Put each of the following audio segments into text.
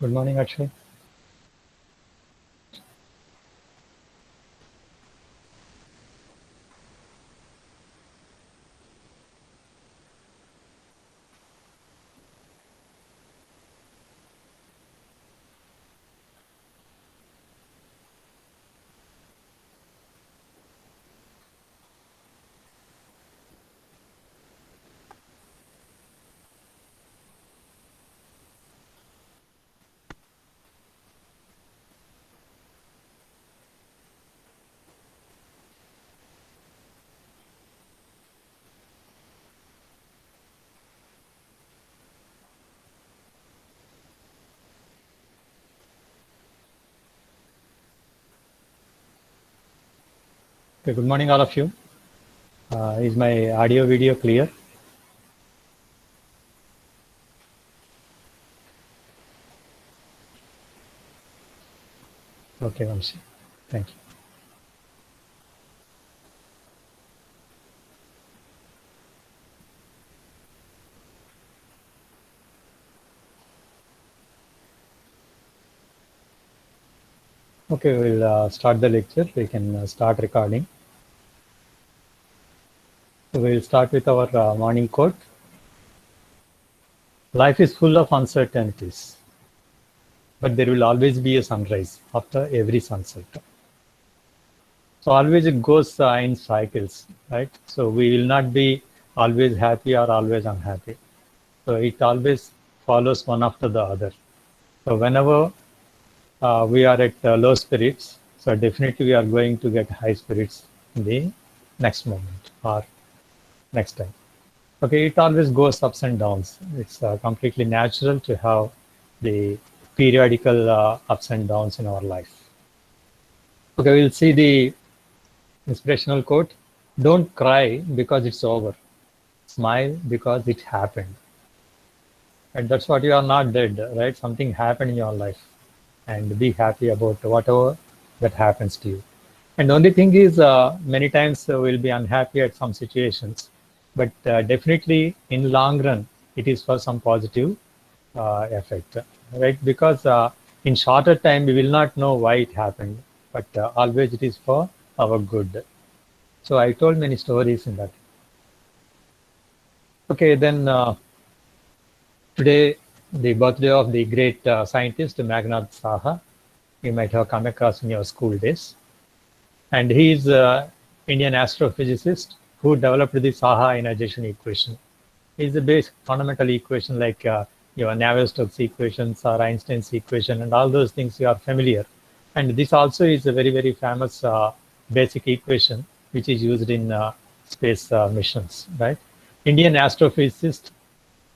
Good morning, Akshay. Okay, good morning, all of you. Is my audio video clear? Okay, Vamsi. Thank you. Okay, we'll start the lecture. We can start recording. So we'll start with our morning quote. Life is full of uncertainties, but there will always be a sunrise after every sunset. So always it goes in cycles, right? So we will not be always happy or always unhappy. So it always follows one after the other. So whenever we are at low spirits, so definitely we are going to get high spirits in the next moment or next time. Okay, it always goes ups and downs. It's completely natural to have the periodical ups and downs in our life. Okay, we'll see the inspirational quote. Don't cry because it's over. Smile because it happened. And that's what you are not dead, right? Something happened in your life. And be happy about whatever that happens to you. And the only thing is, many times we'll be unhappy at some situations, but definitely in long run, it is for some positive effect, right? Because in shorter time, we will not know why it happened, but always it is for our good. So I told many stories in that. Okay, then today, the birthday of the great scientist, Meghnad Saha. You might have come across in your school days. And he is an Indian astrophysicist who developed the Saha ionization equation. It's a basic fundamental equation like your Navier-Stokes equations or Einstein's equation and all those things you are familiar. And this also is a very, very famous basic equation which is used in space missions, right? Indian astrophysicist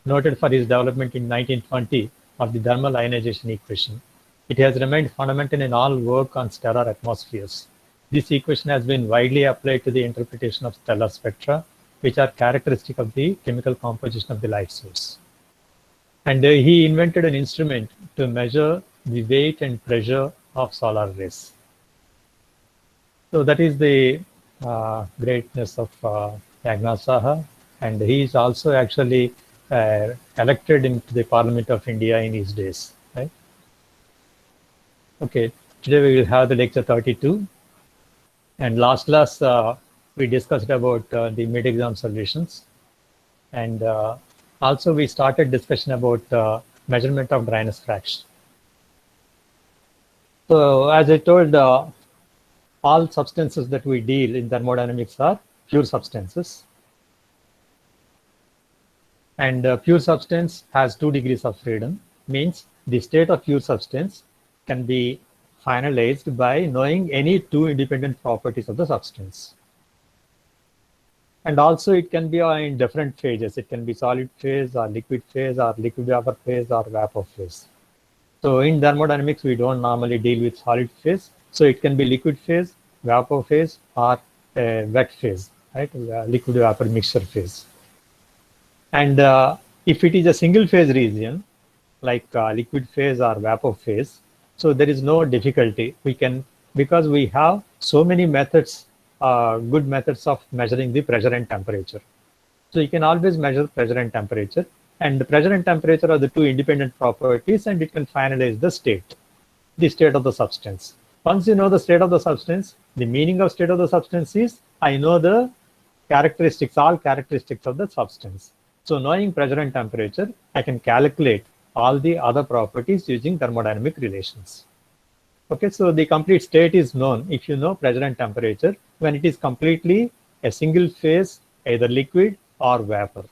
noted for his development in 1920 of the thermal ionization equation. It has remained fundamental in all work on stellar atmospheres. This equation has been widely applied to the interpretation of stellar spectra, which are characteristic of the chemical composition of the light source. And he invented an instrument to measure the weight and pressure of solar rays. So that is the greatness of Meghnad Saha. And he is also actually elected into the Parliament of India in his days. Right? Okay, today we will have the lecture 32. And last class, we discussed about the mid-exam solutions. And also we started discussion about measurement of dryness fraction. So as I told, all substances that we deal in thermodynamics are pure substances. And pure substance has 2 degrees of freedom, means the state of pure substance can be finalized by knowing any 2 independent properties of the substance. And also it can be in different phases. It can be solid phase or liquid vapor phase or vapor phase. So in thermodynamics, we don't normally deal with solid phase. So it can be liquid phase, vapor phase, or wet phase, right? Liquid vapor mixture phase. And if it is a single phase region, like liquid phase or vapor phase, so there is no difficulty. We can, because we have so many methods, good methods of measuring the pressure and temperature. So you can always measure pressure and temperature. And the pressure and temperature are the two independent properties, and it can finalize the state of the substance. Once you know the state of the substance, the meaning of state of the substance is I know the characteristics, all characteristics of the substance. So knowing pressure and temperature, I can calculate all the other properties using thermodynamic relations. Okay, so the complete state is known if you know pressure and temperature when it is completely a single phase, either liquid or vapor.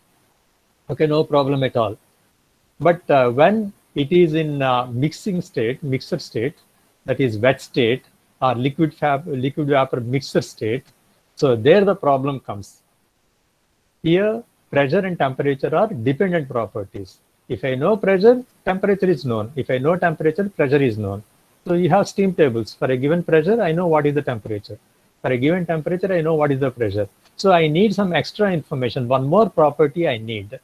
Okay, no problem at all. But when it is in mixing state, mixer state, that is wet state or liquid vapor mixer state, so there the problem comes. Here, pressure and temperature are dependent properties. If I know pressure, temperature is known. If I know temperature, pressure is known. So you have steam tables. For a given pressure, I know what is the temperature. For a given temperature, I know what is the pressure. So I need some extra information, one more property I need.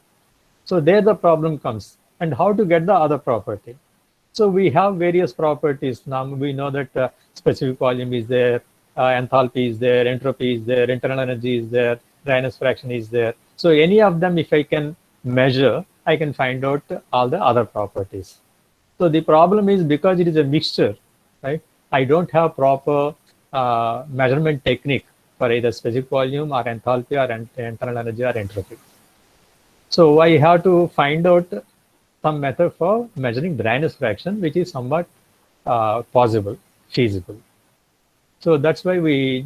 So there the problem comes. And how to get the other property? So we have various properties. Now we know that specific volume is there, enthalpy is there, entropy is there, internal energy is there, dryness fraction is there. So any of them, if I can measure, I can find out all the other properties. So the problem is because it is a mixture, right? I don't have proper measurement technique for either specific volume or enthalpy or internal energy or entropy. So I have to find out some method for measuring dryness fraction, which is somewhat possible, feasible. So that's why we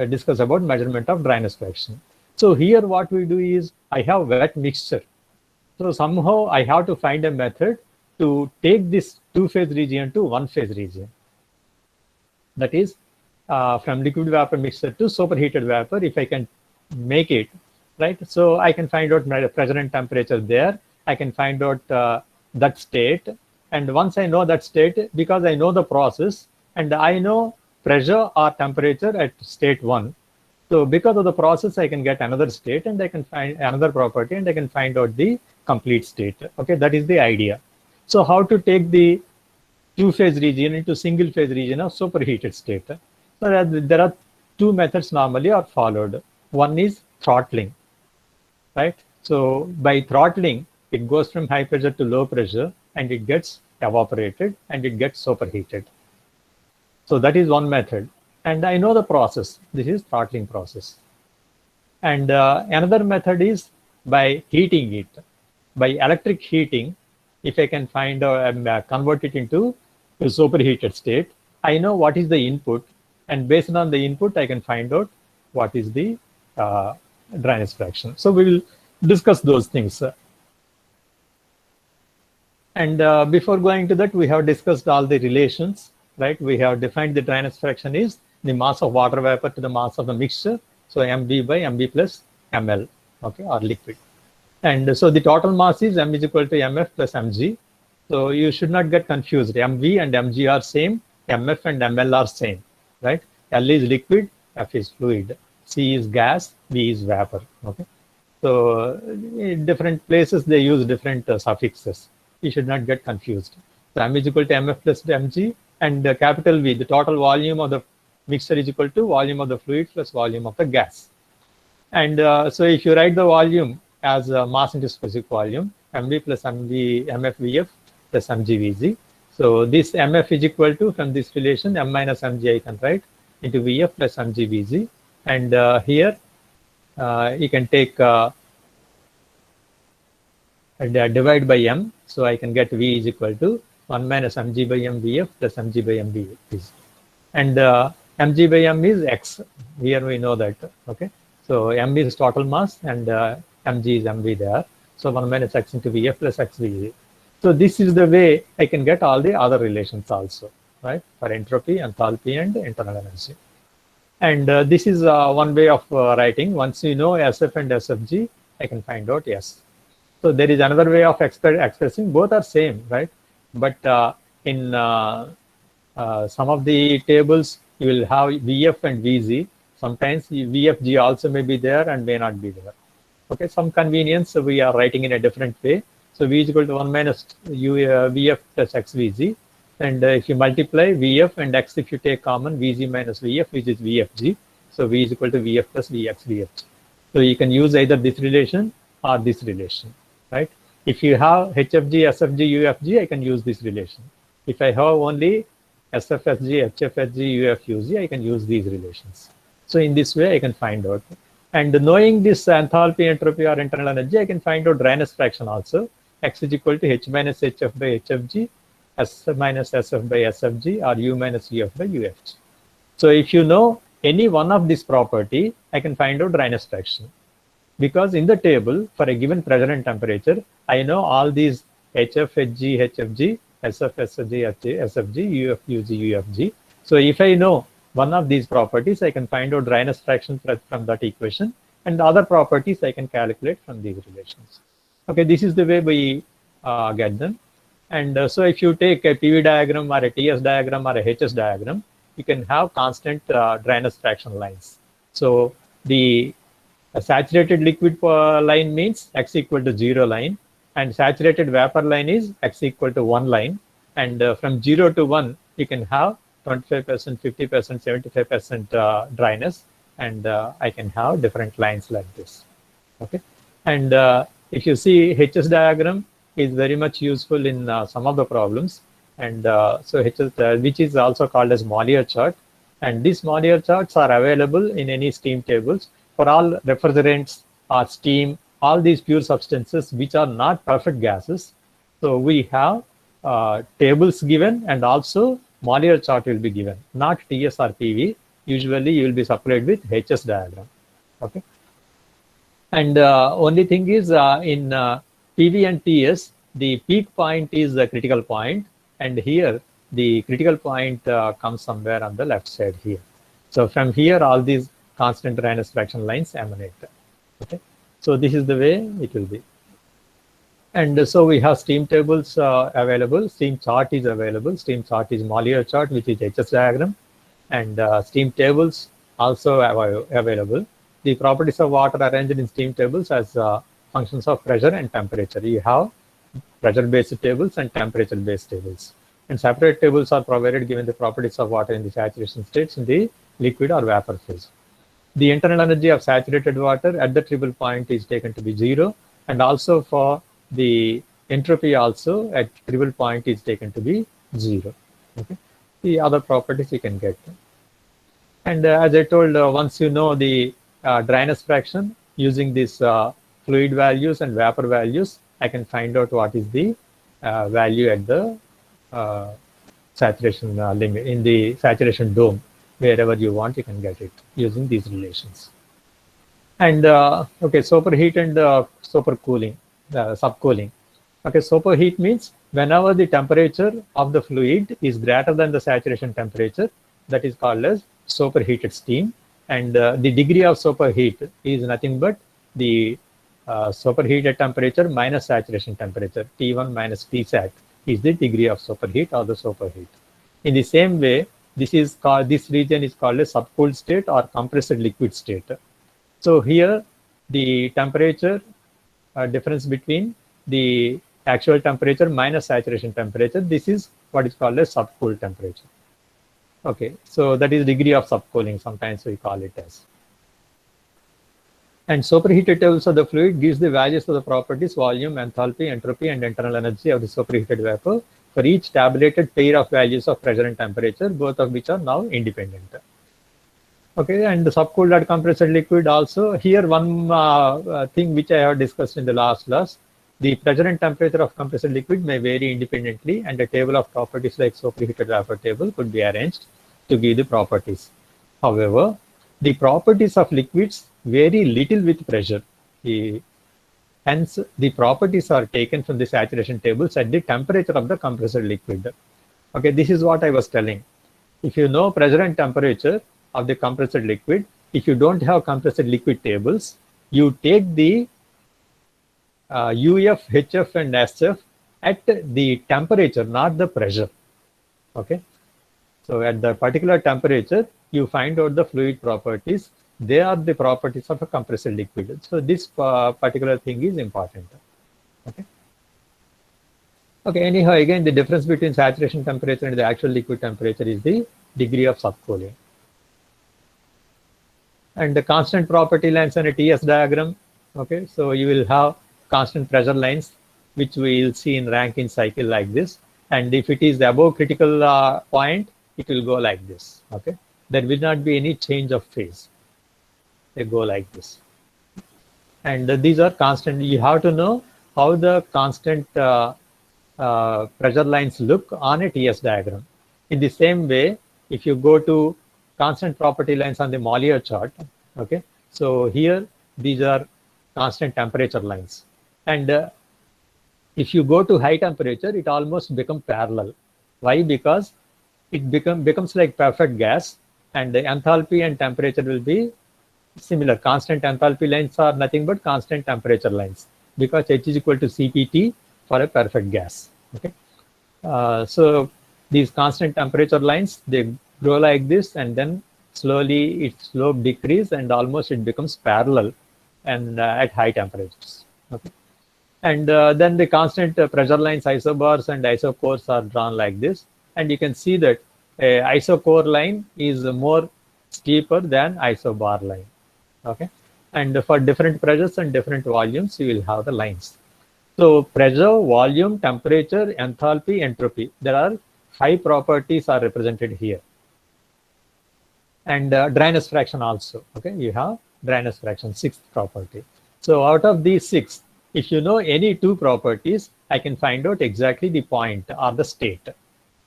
discuss about measurement of dryness fraction. So here what we do is I have wet mixture. So somehow I have to find a method to take this two-phase region to one-phase region. That is from liquid vapor mixture to superheated vapor, if I can make it, right? So I can find out my pressure and temperature there. I can find out that state. And once I know that state, because I know the process and I know pressure or temperature at state 1. So because of the process, I can get another state and I can find another property and I can find out the complete state. Okay, that is the idea. So how to take the two-phase region into single-phase region of superheated state? So there are two methods normally are followed. One is throttling, right? So by throttling, it goes from high pressure to low pressure and it gets evaporated and it gets superheated. So that is one method. And I know the process. This is throttling process. And another method is by heating it. By electric heating, if I can find convert it into a superheated state, I know what is the input. And based on the input, I can find out what is the dryness fraction. So we will discuss those things. And before going to that, we have discussed all the relations, right? We have defined the dryness fraction is the mass of water vapor to the mass of the mixture. So mv by mv plus ml, okay, or liquid. And so the total mass is m is equal to mf plus mg. So you should not get confused. mv and mg are same, mf and ml are same, right? L is liquid, F is fluid, C is gas, V is vapor, okay? So in different places, they use different suffixes. You should not get confused. So m is equal to mf plus mg, and capital V, the total volume of the mixture is equal to volume of the fluid plus volume of the gas. And so if you write the volume as mass into specific volume, mv plus mf vf plus mg vg. So this mf is equal to, from this relation, m minus mg I can write into vf plus mg vg. And here you can take and divide by m. So I can get v is equal to 1 minus mg by m vf plus mg by m vf. And mg by m is x. Here we know that, okay? So m is total mass and mg is mv there. So 1 minus x into vf plus x vg. So this is the way I can get all the other relations also, right? For entropy, enthalpy, and internal energy. And this is one way of writing. Once you know SF and SFG, I can find out S. So there is another way of expressing. Both are same, right? But in some of the tables, you will have VF and VZ. Sometimes VFG also may be there and may not be there. Okay, some convenience, so we are writing in a different way. So V is equal to 1 minus VF plus XVZ. And if you multiply VF and X, if you take common, VZ minus VF, which is VFG. So V is equal to VF plus VX VFG. So you can use either this relation or this relation, right? If you have HFG, SFG, UFG, I can use this relation. If I have only SFSG, HFSG, UFUG, I can use these relations. So in this way, I can find out. And knowing this enthalpy, entropy, or internal energy, I can find out dryness fraction also. X is equal to H minus HF by HFG, S minus SF by SFG, or U minus UF by UFG. So if you know any one of this property, I can find out dryness fraction. Because in the table, for a given pressure and temperature, I know all these HF, HG, HFG, SF, SFG, SFG, UF, UG, UFG. So if I know one of these properties, I can find out dryness fraction from that equation, and the other properties I can calculate from these relations. Okay, this is the way we get them. And so if you take a PV diagram or a TS diagram or a HS diagram, you can have constant dryness fraction lines. So the saturated liquid line means X equal to 0 line, and saturated vapor line is X equal to 1 line. And from 0 to 1, you can have 25%, 50%, 75% dryness, and I can have different lines like this. Okay, and if you see HS diagram is very much useful in some of the problems, and so HS, which is also called as Mollier chart, and these Mollier charts are available in any steam tables for all refrigerants or steam, all these pure substances which are not perfect gases. So we have tables given, and also Mollier chart will be given, not TS or PV. Usually you will be supplied with HS diagram. Okay. And only thing is in PV and TS, the peak point is the critical point, and here the critical point comes somewhere on the left side here. So from here, all these constant dryness fraction lines emanate. Okay, so this is the way it will be. And so we have steam tables available. Steam chart is available. Steam chart is Mollier chart, which is HS diagram, and steam tables also available. The properties of water are arranged in steam tables as functions of pressure and temperature. You have pressure-based tables and temperature-based tables. And separate tables are provided given the properties of water in the saturation states in the liquid or vapor phase. The internal energy of saturated water at the tribal point is taken to be 0, and also for the entropy also at tribal point is taken to be 0. Okay, the other properties you can get. And as I told, once you know the dryness fraction using these fluid values and vapor values, I can find out what is the value at the saturation limit in the saturation dome. Wherever you want, you can get it using these relations. And okay, superheat and supercooling, subcooling. Okay, superheat means whenever the temperature of the fluid is greater than the saturation temperature, that is called as superheated steam. And the degree of superheat is nothing but the superheated temperature minus saturation temperature. T1 minus Tsat is the degree of superheat or the superheat. In the same way, this region is called a subcooled state or compressed liquid state. So here the temperature difference between the actual temperature minus saturation temperature, this is what is called a subcooled temperature. Okay, so that is degree of subcooling, sometimes we call it as. And superheated tables of the fluid gives the values of the properties, volume, enthalpy, entropy, and internal energy of the superheated vapor for each tabulated pair of values of pressure and temperature, both of which are now independent. Okay, and the subcooled or compressed liquid also. Here one thing which I have discussed in the last class, the pressure and temperature of compressed liquid may vary independently, and a table of properties like superheated vapor table could be arranged to give the properties. However, the properties of liquids vary little with pressure. Hence, the properties are taken from the saturation tables at the temperature of the compressed liquid. Okay, this is what I was telling. If you know pressure and temperature of the compressed liquid, if you don't have compressed liquid tables, you take the UF, HF, and SF at the temperature, not the pressure. Okay, so at the particular temperature, you find out the fluid properties. They are the properties of a compressed liquid. So this particular thing is important. Okay. Okay. Anyhow, again, the difference between saturation temperature and the actual liquid temperature is the degree of subcooling. And the constant property lines on a TS diagram. Okay. So you will have constant pressure lines which we will see in Rankine cycle like this. And if it is above critical point, it will go like this. Okay, there will not be any change of phase. They go like this. And these are constant. You have to know how the constant pressure lines look on a TS diagram. In the same way, if you go to constant property lines on the Mollier chart, okay, so here these are constant temperature lines. And if you go to high temperature, it almost becomes parallel. Why? Because it becomes like perfect gas, and the enthalpy and temperature will be similar. Constant enthalpy lines are nothing but constant temperature lines, because H is equal to CPT for a perfect gas. Okay, so these constant temperature lines, they grow like this, and then slowly its slope decrease, and almost it becomes parallel, and at high temperatures. Okay, and then the constant pressure lines, isobars and isocores, are drawn like this, and you can see that a isocore line is more steeper than isobar line. Okay, and for different pressures and different volumes, you will have the lines. So pressure, volume, temperature, enthalpy, entropy. There are 5 properties are represented here. And dryness fraction also. Okay, you have dryness fraction, 6th property. So out of these 6, if you know any 2 properties, I can find out exactly the point or the state.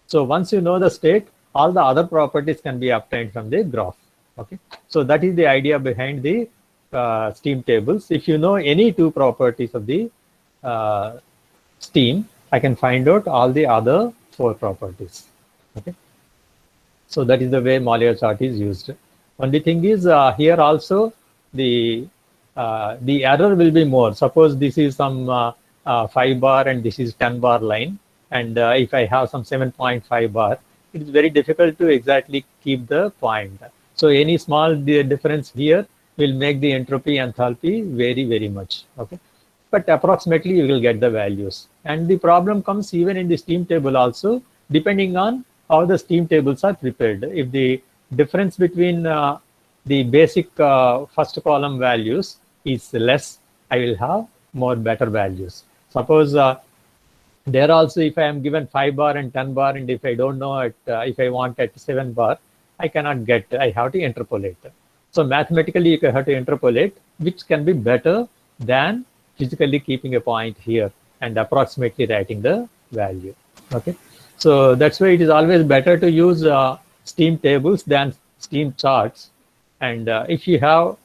So once you know the state, all the other properties can be obtained from the graph. Okay, so that is the idea behind the steam tables. If you know any 2 properties of the steam, I can find out all the other 4 properties. Okay, so that is the way Mollier chart is used. Only thing is here also the error will be more. Suppose this is some 5 bar and this is 10 bar line, and if I have some 7.5 bar, it is very difficult to exactly keep the point. So any small difference here will make the entropy enthalpy vary very much. Okay, but approximately you will get the values. And the problem comes even in the steam table also, depending on how the steam tables are prepared. If the difference between the basic first column values is less, I will have more better values. Suppose there also, if I am given 5 bar and 10 bar, and if I don't know it, if I want at 7 bar, I cannot get, I have to interpolate. So mathematically, you have to interpolate, which can be better than physically keeping a point here and approximately writing the value. Okay, so that's why it is always better to use steam tables than steam charts. And if you have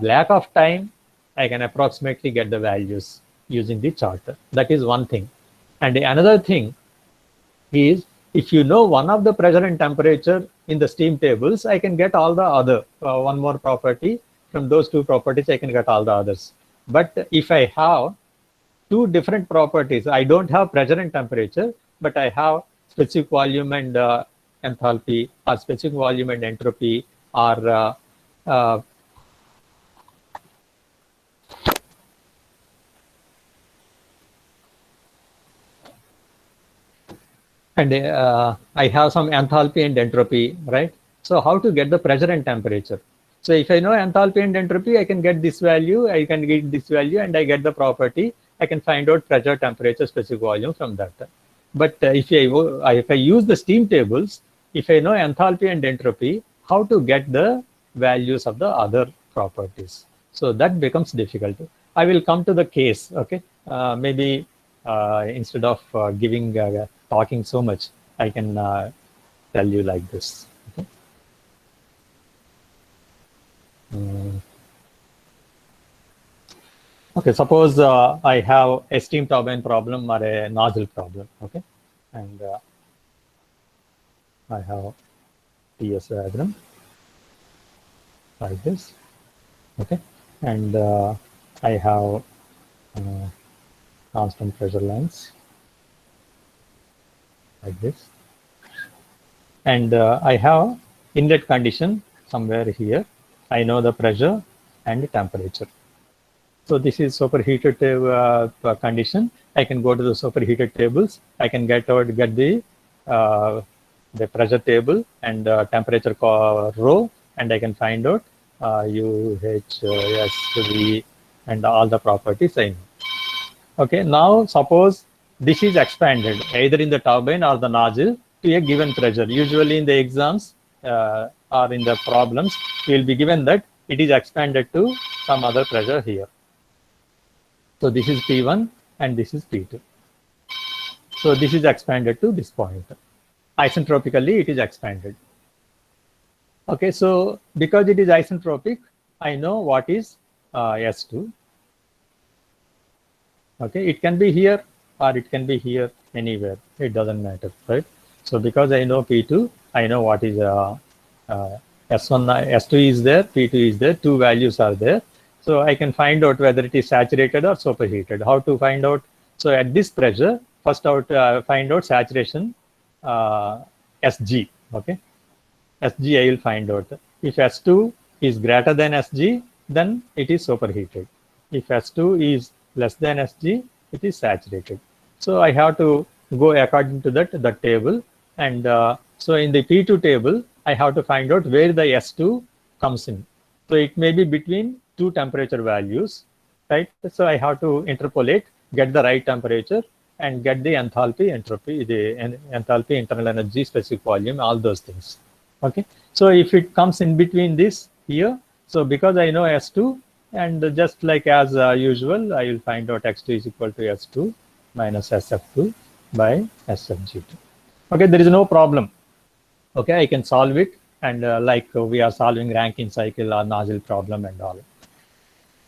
lack of time, I can approximately get the values using the chart. That is one thing. And another thing is, if you know one of the pressure and temperature in the steam tables, I can get all the other, one more property. From those 2 properties, I can get all the others. But if I have 2 different properties, I don't have pressure and temperature, but I have specific volume and enthalpy, or specific volume and entropy, or and I have some enthalpy and entropy, right? So how to get the pressure and temperature? So if I know enthalpy and entropy, I can get this value, I can get this value, and I get the property. I can find out pressure, temperature, specific volume from that. But if I use the steam tables, if I know enthalpy and entropy, how to get the values of the other properties? So that becomes difficult. I will come to the case. Okay, maybe instead of talking so much, I can tell you like this. Okay. Okay, suppose I have a steam turbine problem or a nozzle problem. Okay, and I have TS diagram like this. Okay, and I have constant pressure lines like this, and I have inlet condition somewhere here. I know the pressure and the temperature. So this is superheated condition. I can go to the superheated tables. I can get the pressure table and temperature row, and I can find out U, H, S, V, and all the properties I know. Okay, now suppose this is expanded either in the turbine or the nozzle to a given pressure. Usually in the exams or in the problems, you will be given that it is expanded to some other pressure here. So this is P1 and this is P2. So this is expanded to this point. Isentropically, it is expanded. Okay, so because it is isentropic, I know what is S2. Okay, it can be here or it can be here, anywhere. It doesn't matter, right? So because I know P2, I know what is S1, S2 is there, P2 is there, two values are there. So I can find out whether it is saturated or superheated. How to find out? So at this pressure, first find out saturation SG. Okay, SG I will find out. If S2 is greater than SG, then it is superheated. If S2 is less than SG, it is saturated. So I have to go according to that table. And so in the P2 table, I have to find out where the S2 comes in. So it may be between two temperature values, right? So I have to interpolate, get the right temperature, and get the enthalpy, entropy, the enthalpy, internal energy, specific volume, all those things. Okay. So if it comes in between this here, so because I know S2, and just like as usual, I will find out X2 is equal to S2 minus SF2 by SFG2. Okay, there is no problem. Okay, I can solve it, and like we are solving Rankine cycle or nozzle problem and all.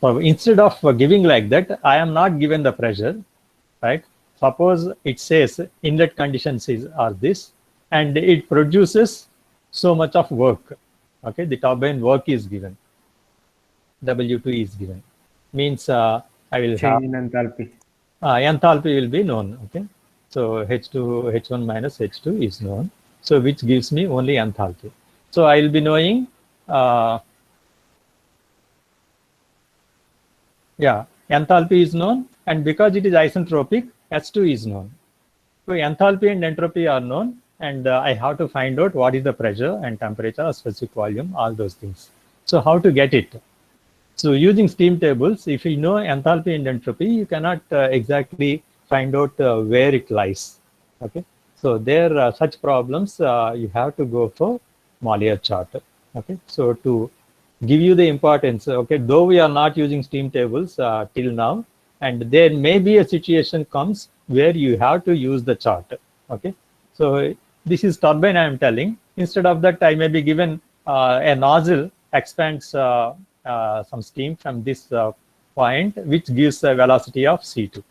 So instead of giving like that, I am not given the pressure, right? Suppose it says inlet conditions are this, and it produces so much of work. Okay, the turbine work is given. W2 is given. Means I will change in enthalpy. Enthalpy will be known. Okay, so H2, H1 minus H2 is known. So which gives me only enthalpy. So I will be knowing. Yeah, enthalpy is known, and because it is isentropic, S2 is known. So enthalpy and entropy are known, and I have to find out what is the pressure and temperature or specific volume, all those things. So how to get it? So using steam tables, if you know enthalpy and entropy, you cannot exactly find out where it lies. Okay, so there are such problems. You have to go for Mollier chart. Okay, so to give you the importance, okay, though we are not using steam tables till now, and there may be a situation comes where you have to use the chart. Okay, so this is turbine I am telling. Instead of that, I may be given a nozzle expands some steam from this point, which gives a velocity of C2.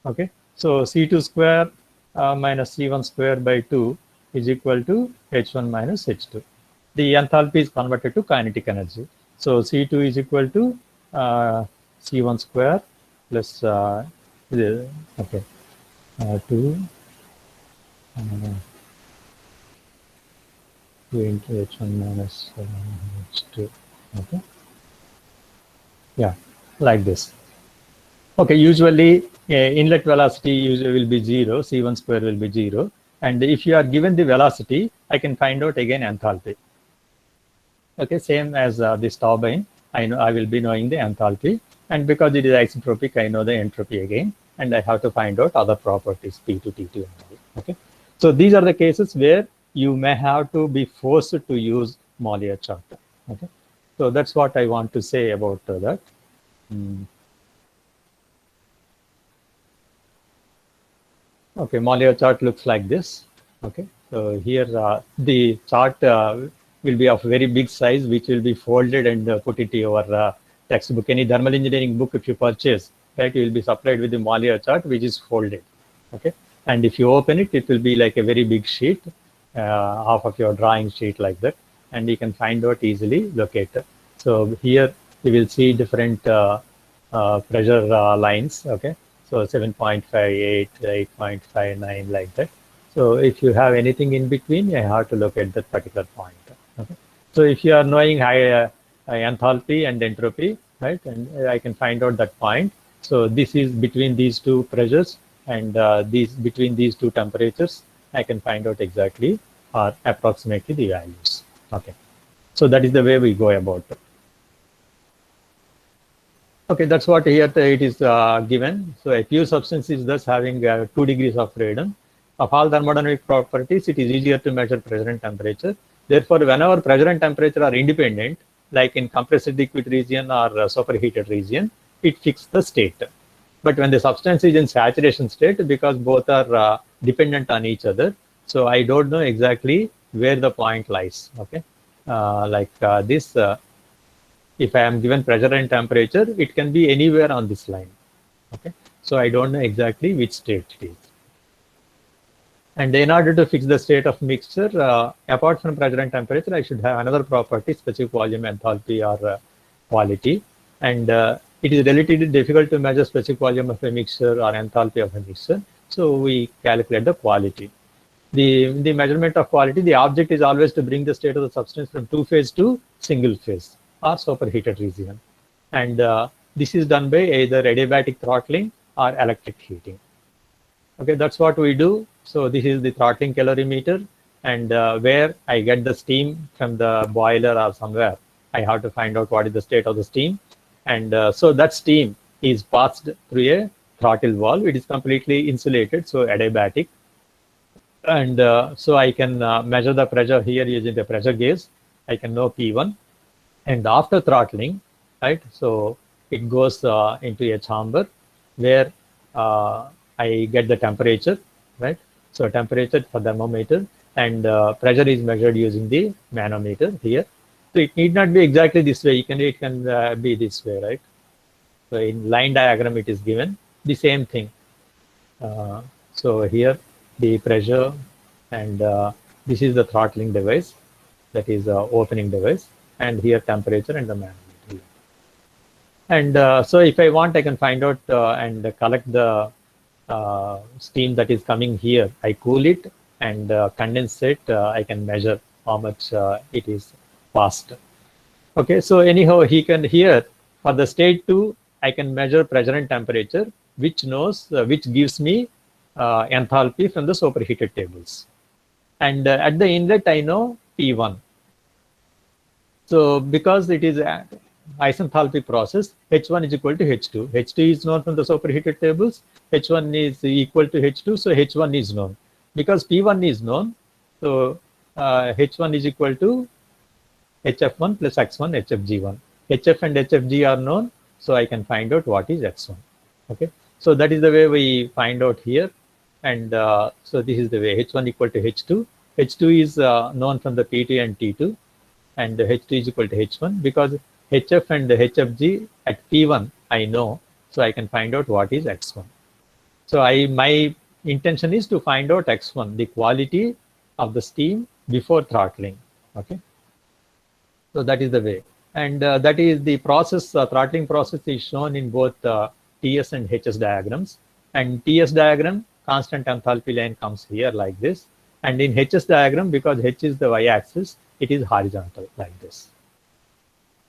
Okay, so C2 square minus C1 square by 2 is equal to H1 minus H2. The enthalpy is converted to kinetic energy. So C2 is equal to C1 square plus 2 2 into H1 minus H2. Okay. Yeah, like this. Okay, usually inlet velocity usually will be 0, C1 square will be 0. And if you are given the velocity, I can find out again enthalpy. Okay, same as this turbine, I know I will be knowing the enthalpy. And because it is isentropic, I know the entropy again. And I have to find out other properties, P2, T2, and all. Okay, so these are the cases where you may have to be forced to use Mollier chart. Okay, so that's what I want to say about that. Okay, Mollier chart looks like this. Okay, so here the chart will be of very big size, which will be folded and put into your textbook. Any thermal engineering book, if you purchase, right, you will be supplied with the Mollier chart, which is folded. Okay, and if you open it, it will be like a very big sheet, half of your drawing sheet like that, and you can find out easily, locate it. So here you will see different pressure lines. Okay, so 7.58, 8.59, like that. So if you have anything in between, you have to look at that particular point. Okay, so if you are knowing high enthalpy and entropy, right, and I can find out that point. So this is between these two pressures, and between these two temperatures, I can find out exactly or approximately the values. Okay, so that is the way we go about it. Okay, that's what here it is given. So a pure substance is thus having 2 degrees of freedom. Of all thermodynamic properties, it is easier to measure pressure and temperature. Therefore, whenever pressure and temperature are independent, like in compressed liquid region or superheated region, it fixes the state. But when the substance is in saturation state, because both are dependent on each other, so I don't know exactly where the point lies. Okay, this. If I am given pressure and temperature, it can be anywhere on this line. Okay, so I don't know exactly which state it is. And in order to fix the state of mixture, apart from pressure and temperature, I should have another property, specific volume, enthalpy, or quality. And it is relatively difficult to measure specific volume of a mixture or enthalpy of a mixture. So we calculate the quality. The measurement of quality, the object is always to bring the state of the substance from two-phase to single-phase or superheated region. And this is done by either adiabatic throttling or electric heating. Okay, that's what we do. So this is the throttling calorimeter, and where I get the steam from the boiler or somewhere, I have to find out what is the state of the steam. And so that steam is passed through a throttle valve. It is completely insulated, so adiabatic. And so I can measure the pressure here using the pressure gauge. I can know P1. And after throttling, right, so it goes into a chamber where I get the temperature, right? So temperature for thermometer, and pressure is measured using the manometer here. So it need not be exactly this way. It can be this way, right? So in line diagram, it is given the same thing. So here the pressure, and this is the throttling device, that is opening device, and here temperature and the manometer. And so if I want, I can find out and collect the steam that is coming here. I cool it and condense it. I can measure how much it is passed. Okay, so anyhow, he can here for the state 2, I can measure pressure and temperature, which gives me enthalpy from the superheated tables. And at the inlet, I know P1. So because it is an isenthalpy process, H1 is equal to H2. H2 is known from the superheated tables. H1 is equal to H2, so H1 is known. Because P1 is known, so H1 is equal to HF1 plus X1 HFG1. HF and HFG are known, so I can find out what is X1. Okay, so that is the way we find out here. And so this is the way H1 equal to H2. H2 is known from the P2 and T2, and H2 is equal to H1 because HF and HFG at P1 I know, so I can find out what is X1. So my intention is to find out X1, the quality of the steam before throttling. Okay, so that is the way, and that is the process. Throttling process is shown in both TS and HS diagrams. And TS diagram, constant enthalpy line comes here like this, and in HS diagram, because H is the y-axis, it is horizontal like this.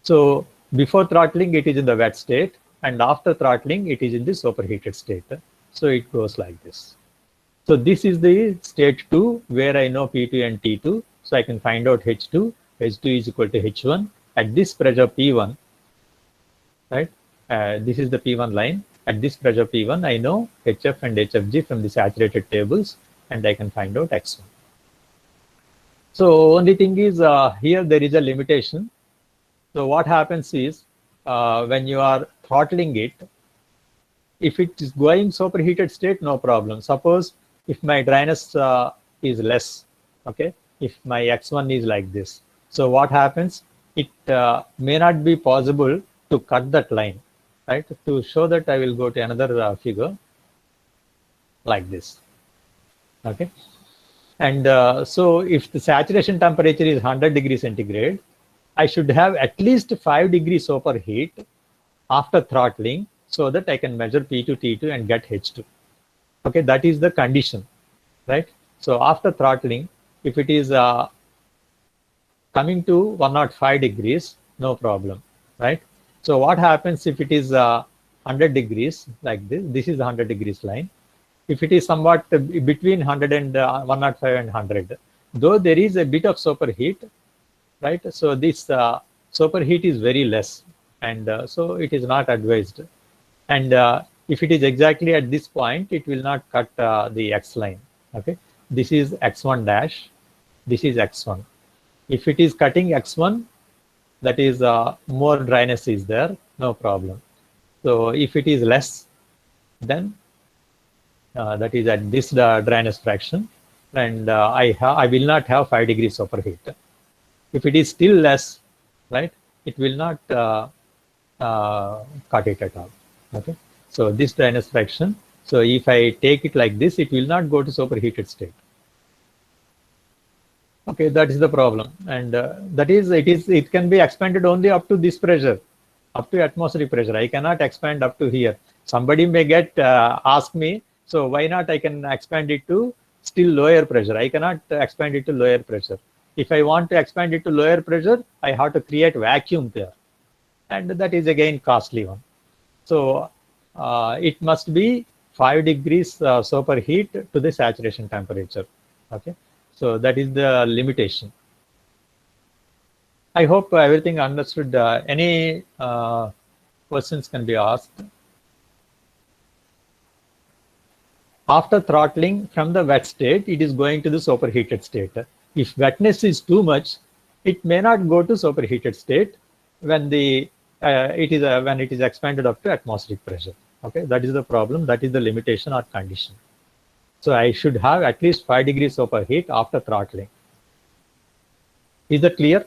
So before throttling, it is in the wet state, and after throttling, it is in the superheated state. So it goes like this. So this is the state 2 where I know P2 and T2. So I can find out H2. H2 is equal to H1 at this pressure P1, right? This is the P1 line. At this pressure P1, I know HF and HFG from the saturated tables, and I can find out X1. So only thing is here there is a limitation. So what happens is when you are throttling it, if it is going superheated state, no problem. Suppose if my dryness is less, okay, if my X1 is like this. So what happens? It may not be possible to cut that line, right? To show that, I will go to another figure like this, okay? And so if the saturation temperature is 100 degrees centigrade, I should have at least 5 degrees superheat after throttling so that I can measure P2, T2 and get H2. Okay, that is the condition, right? So after throttling, if it is coming to 105 degrees, no problem, right? So what happens if it is 100 degrees like this? This is the 100 degrees line. If it is somewhat between 100 and 105 and 100, though there is a bit of superheat, right? So this superheat is very less. and so it is not advised. And if it is exactly at this point, it will not cut the X line. Okay, this is X1 dash, this is X1. If it is cutting X1, that is more dryness is there, no problem. So if it is less, then that is at this dryness fraction, and I will not have 5 degrees superheat. If it is still less, right, it will not cut it at all. Okay, so this dryness fraction. So if I take it like this, it will not go to superheated state. Okay, that is the problem, and that is it can be expanded only up to this pressure, up to atmospheric pressure. I cannot expand up to here. Somebody may get ask me, so why not I can expand it to still lower pressure? I cannot expand it to lower pressure. If I want to expand it to lower pressure, I have to create vacuum there, and that is again costly one. So it must be 5 degrees superheat to the saturation temperature. Okay, so that is the limitation. I hope everything understood. Any questions can be asked. After throttling from the wet state, it is going to the superheated state. If wetness is too much, it may not go to superheated state when the when it is expanded up to atmospheric pressure. Okay, that is the problem. That is the limitation or condition. So I should have at least 5 degrees superheat after throttling. Is that clear?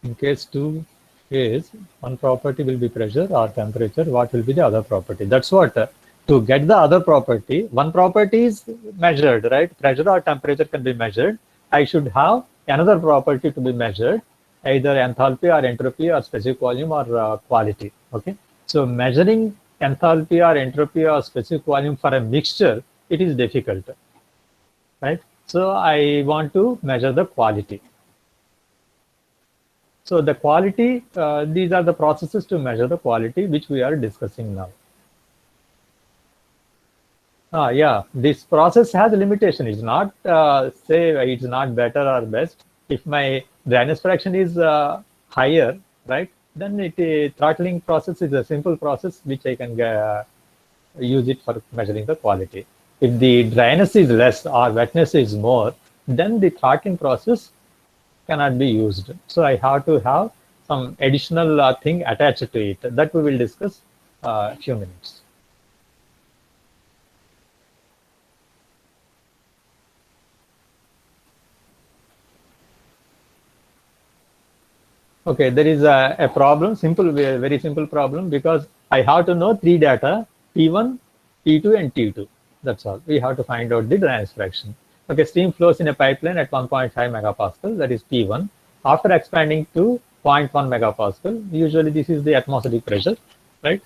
In case 2 is one property will be pressure or temperature, what will be the other property? That's what to get the other property, one property is measured, right? Pressure or temperature can be measured. I should have another property to be measured, either enthalpy or entropy or specific volume or quality. Okay, so measuring enthalpy or entropy or specific volume for a mixture, it is difficult, right? So I want to measure the quality. So the quality, these are the processes to measure the quality which we are discussing now. Yeah, this process has a limitation. It's not say it's not better or best. If my dryness fraction is higher, right, then throttling process is a simple process which I can use it for measuring the quality. If the dryness is less or wetness is more, then the throttling process cannot be used. So I have to have some additional thing attached to it. That we will discuss a few minutes. Okay, there is a problem, simple, very simple problem, because I have to know 3 data, T1, T2, and T2. That's all. We have to find out the dryness fraction. Okay, steam flows in a pipeline at 1.5 megapascal, that is P1. After expanding to 0.1 megapascal, usually this is the atmospheric pressure, right?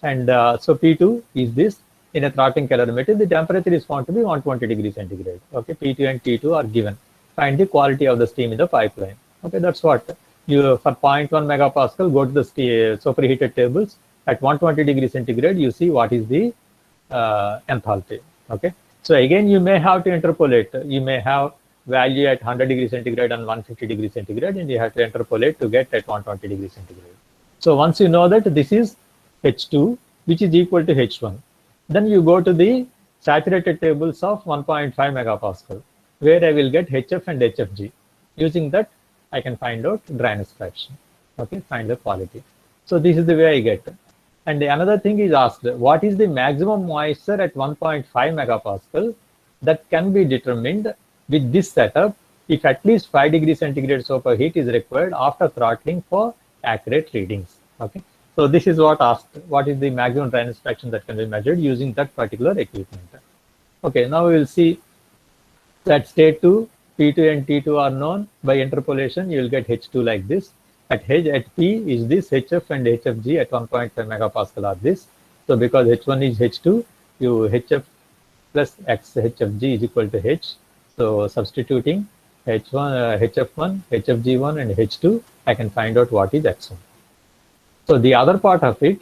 And so P2 is this. In a throttling calorimeter, the temperature is found to be 120 degrees centigrade. Okay, P2 and T2 are given. Find the quality of the steam in the pipeline. Okay, that's what. You for 0.1 megapascal, go to the superheated tables. At 120 degrees centigrade, you see what is the enthalpy. Okay, so again, you may have to interpolate. You may have value at 100 degrees centigrade and 150 degrees centigrade, and you have to interpolate to get at 120 degrees centigrade. So once you know that this is H2, which is equal to H1, then you go to the saturated tables of 1.5 megapascal, where I will get HF and HFG. Using that, I can find out dryness fraction. Okay, find the quality. So this is the way I get. And another thing is asked, what is the maximum moisture at 1.5 megapascal that can be determined with this setup if at least 5 degrees centigrade superheat is required after throttling for accurate readings. Okay, so this is what asked, what is the maximum dryness fraction that can be measured using that particular equipment. Okay, now we will see that state 2, P2 and T2 are known. By interpolation, you will get H2 like this. At P is this, HF and HFG at 1.5 megapascal are this. So because H1 is H2, you HF plus X HFG is equal to H. So substituting H1, HF1, HFG1, and H2, I can find out what is X1. So the other part of it,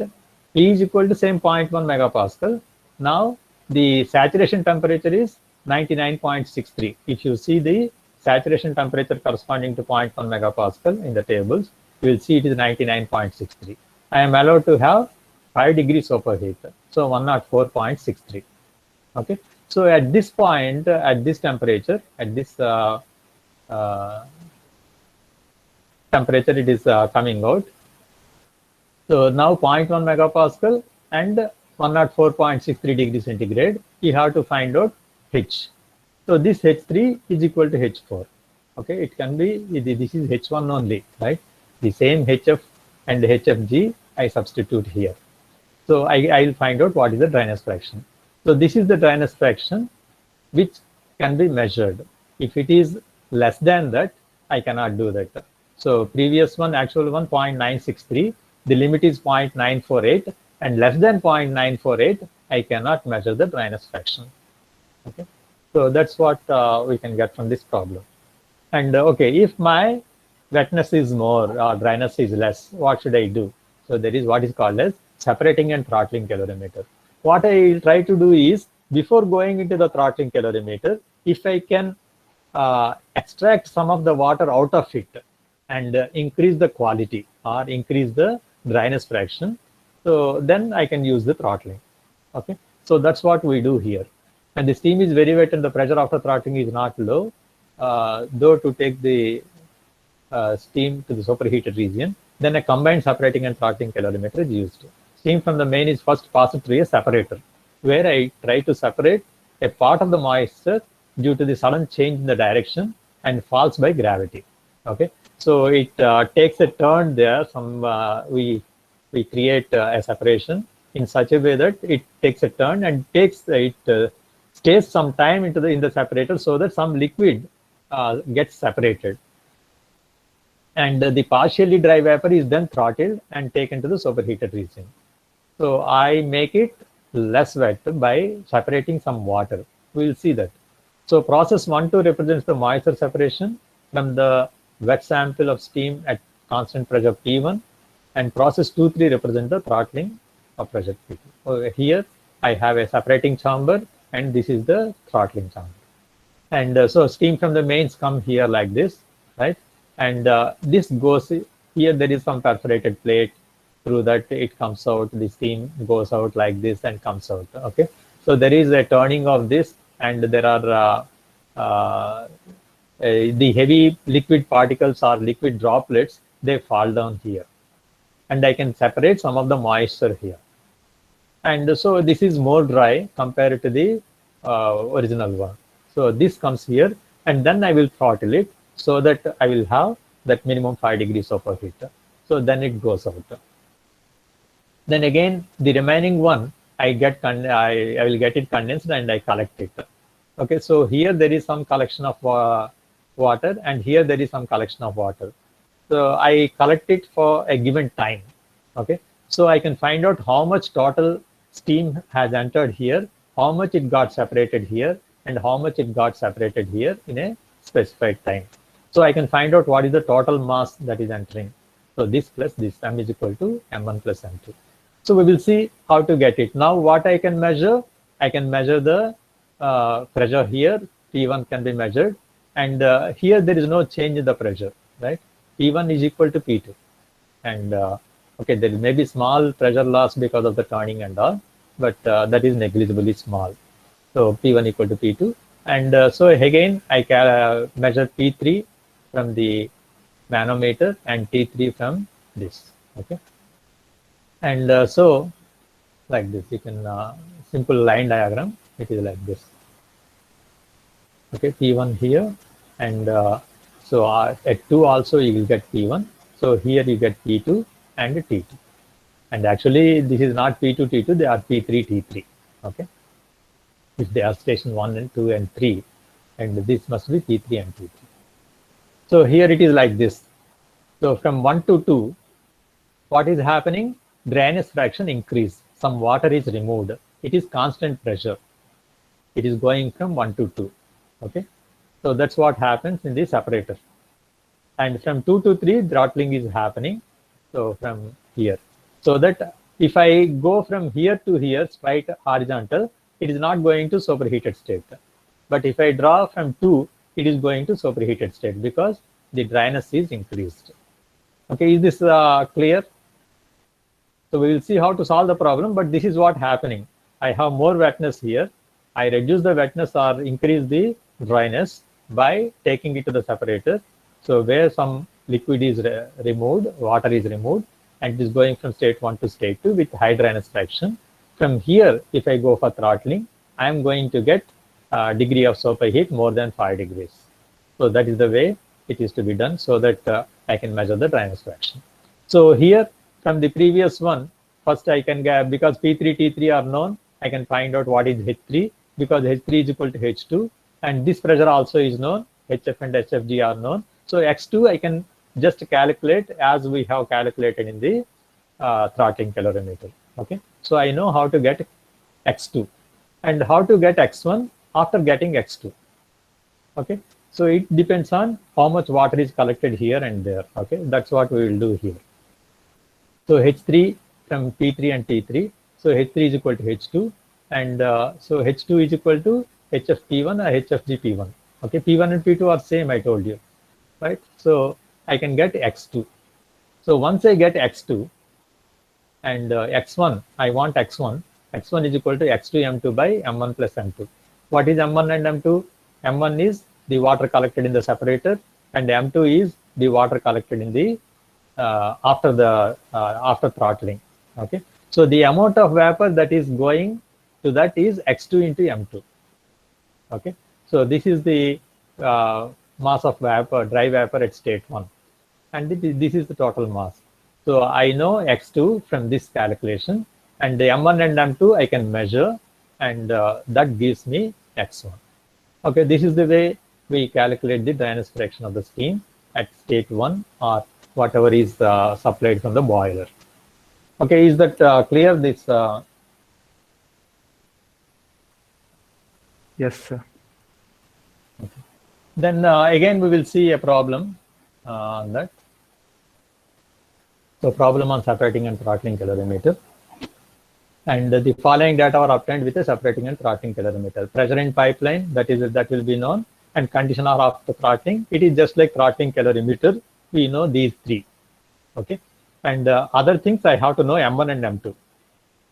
P is equal to same 0.1 megapascal. Now the saturation temperature is 99.63. If you see the saturation temperature corresponding to 0.1 megapascal in the tables, you will see it is 99.63. I am allowed to have 5 degrees superheat. So 104.63. Okay. So at this point, at this temperature, at this temperature, it is coming out. So now 0.1 megapascal and 104.63 degrees centigrade, you have to find out H. So this H3 is equal to H4. Okay, it can be, this is H1 only, right? The same HF and HFG I substitute here. So I will find out what is the dryness fraction. So this is the dryness fraction which can be measured. If it is less than that, I cannot do that. So previous one, actual one, 0.963, the limit is 0.948, and less than 0.948, I cannot measure the dryness fraction. Okay, so that's what we can get from this problem. And okay, if my wetness is more or dryness is less, what should I do? So there is what is called as separating and throttling calorimeter. What I will try to do is, before going into the throttling calorimeter, if I can extract some of the water out of it and increase the quality or increase the dryness fraction, so then I can use the throttling. Okay, so that's what we do here. And the steam is very wet and the pressure after throttling is not low, though to take the steam to the superheated region, then a combined separating and throttling calorimeter is used. Steam from the main is first passed through a separator, where I try to separate a part of the moisture due to the sudden change in the direction and falls by gravity. Okay, so it takes a turn there. We create a separation in such a way that it takes a turn and stays some time in the separator, so that some liquid gets separated, and the partially dry vapor is then throttled and taken to the superheated region. So I make it less wet by separating some water. We will see that. So process 1-2 represents the moisture separation from the wet sample of steam at constant pressure P1, and process 2-3 represent the throttling of pressure P2. Over here I have a separating chamber, and this is the throttling chamber. And so steam from the mains come here like this, right? And this goes here. There is some perforated plate. Through that it comes out. The steam goes out like this and comes out. Okay, so there is a turning of this, and there are the heavy liquid particles or liquid droplets. They fall down here, and I can separate some of the moisture here. And so this is more dry compared to the original one. So this comes here, and then I will throttle it so that I will have that minimum 5 degrees superheat. So then it goes out. Then again, the remaining one, I will get it condensed and I collect it. Okay, so here there is some collection of water, and here there is some collection of water. So I collect it for a given time. Okay, so I can find out how much total steam has entered here, how much it got separated here, and how much it got separated here in a specified time. So I can find out what is the total mass that is entering. So this plus this, M is equal to M1 plus M2. So we will see how to get it. Now what I can measure the pressure here. P1 can be measured, and here there is no change in the pressure, right? P1 is equal to P2, and okay, there may be small pressure loss because of the turning and all, but that is negligibly small. So P1 equal to P2, and so again I can measure P3 from the manometer and T3 from this. Okay, and so like this, you can simple line diagram. It is like this. Okay, P1 here, and so at 2 also you will get P1. So here you get P2 and T2, and actually this is not P2 T2, they are P3 T3. Okay, if they are station 1 and 2 and 3, and this must be P3 and T3. So here it is like this. So from 1 to 2, what is happening? Dryness fraction increase. Some water is removed. It is constant pressure. It is going from 1 to 2. Okay. So that's what happens in the separator. And from 2 to 3, throttling is happening. So from here. So that if I go from here to here, straight horizontal, it is not going to superheated state. But if I draw from 2, it is going to superheated state because the dryness is increased. Okay, is this clear? So we will see how to solve the problem, but this is what happening. I have more wetness here. I reduce the wetness or increase the dryness by taking it to the separator. So where some liquid is removed, water is removed, and it is going from state 1 to state 2 with high dryness fraction. From here, if I go for throttling, I am going to get degree of superheat more than 5 degrees. So that is the way it is to be done so that I can measure the dryness fraction. So here from the previous one, first I can get, because P3, T3 are known, I can find out what is H3 because H3 is equal to H2, and this pressure also is known, HF and HFG are known. So X2 I can just calculate as we have calculated in the throttling calorimeter. Okay, so I know how to get X2 and how to get X1 after getting X2. Okay, so it depends on how much water is collected here and there. Okay, that's what we will do here. So H3 from P3 and T3. So H3 is equal to H2, and so H2 is equal to HFP1 or HFGP1. Okay, P1 and P2 are same, I told you, right? So I can get X2. So once I get X2 and X1, I want X1. X1 is equal to X2 M2 by M1 plus M2. What is M1 and M2? M1 is the water collected in the separator, and M2 is the water collected in the after throttling. Okay, so the amount of vapor that is going to that is X2 into M2. Okay, so this is the mass of vapor, dry vapor at state 1, and this is the total mass. So I know X2 from this calculation, and the M1 and M2 I can measure, and that gives me X1. Okay, this is the way we calculate the dryness fraction of the steam at state 1 or whatever is supplied from the boiler. Okay, is that clear? This? Yes, sir. Okay. Then again, we will see a problem on that. So problem on separating and throttling calorimeter. And the following data are obtained with a separating and throttling calorimeter. Pressure in pipeline, that will be known, and condition are after throttling. It is just like throttling calorimeter. We know these three. Okay, and other things I have to know M1 and M2.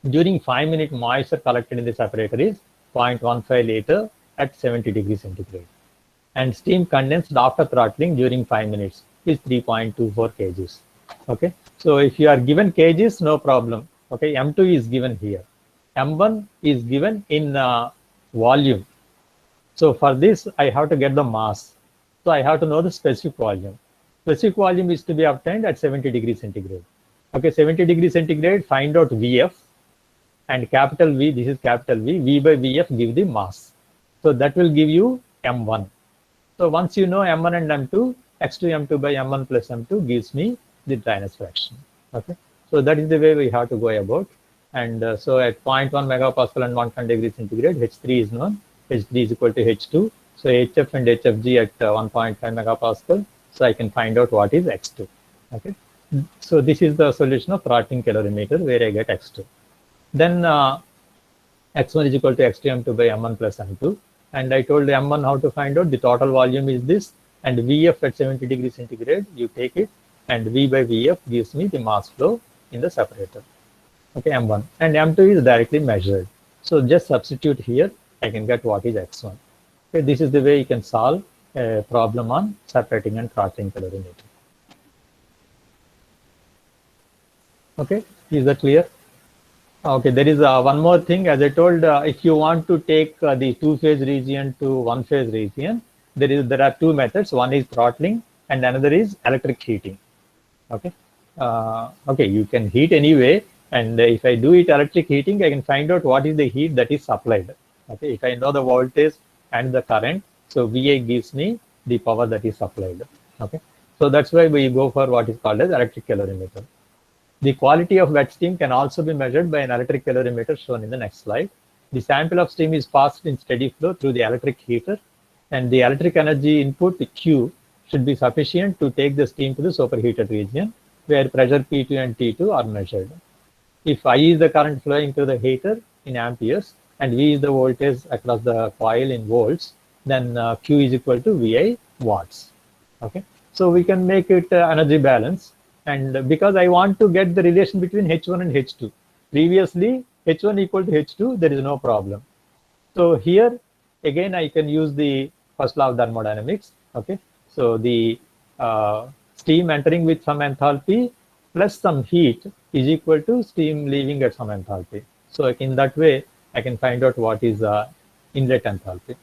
During 5-minute moisture collected in the separator is 0.15 liter at 70 degrees centigrade, and steam condensed after throttling during 5 minutes is 3.24 kgs. Okay, so if you are given kgs, no problem. Okay, M2 is given here, M1 is given in volume. So for this I have to get the mass, so I have to know the specific volume. Specific volume is to be obtained at 70 degrees centigrade. Okay, 70 degrees centigrade, find out Vf, and capital V, this is capital V, V by Vf give the mass. So that will give you M1. So once you know M1 and M2, X2 M2 by M1 plus M2 gives me the dryness fraction. Okay, so that is the way we have to go about. And so at 0.1 megapascal and 110 degrees centigrade, H3 is known. H3 is equal to H2. So HF and HFG at 1.5 megapascal. So I can find out what is X2. Okay, so this is the solution of throttling calorimeter where I get X2. Then X1 is equal to X2 M2 by M1 plus M2. And I told M1 how to find out. The total volume is this, and Vf at 70 degrees centigrade, you take it, and V by Vf gives me the mass flow in the separator. Okay, M1. And M2 is directly measured. So just substitute here, I can get what is X1. Okay, this is the way you can solve a problem on separating and throttling calorimeter. Okay, is that clear? Okay, there is one more thing. As I told, if you want to take the two-phase region to one-phase region, there are two methods. One is throttling, and another is electric heating. Okay, okay, you can heat anyway, and if I do it electric heating, I can find out what is the heat that is supplied. Okay, if I know the voltage and the current, so VA gives me the power that is supplied. Okay, so that's why we go for what is called as electric calorimeter. The quality of wet steam can also be measured by an electric calorimeter shown in the next slide. The sample of steam is passed in steady flow through the electric heater, and the electric energy input Q should be sufficient to take the steam to the superheated region where pressure P2 and T2 are measured. If I is the current flowing through the heater in amperes and V is the voltage across the coil in volts, then Q is equal to VI watts. Okay, so we can make it energy balance, and because I want to get the relation between H1 and H2, previously H1 equal to H2, there is no problem. So here again I can use the first law of thermodynamics. Okay, so the steam entering with some enthalpy plus some heat is equal to steam leaving at some enthalpy. So in that way I can find out what is inlet enthalpy.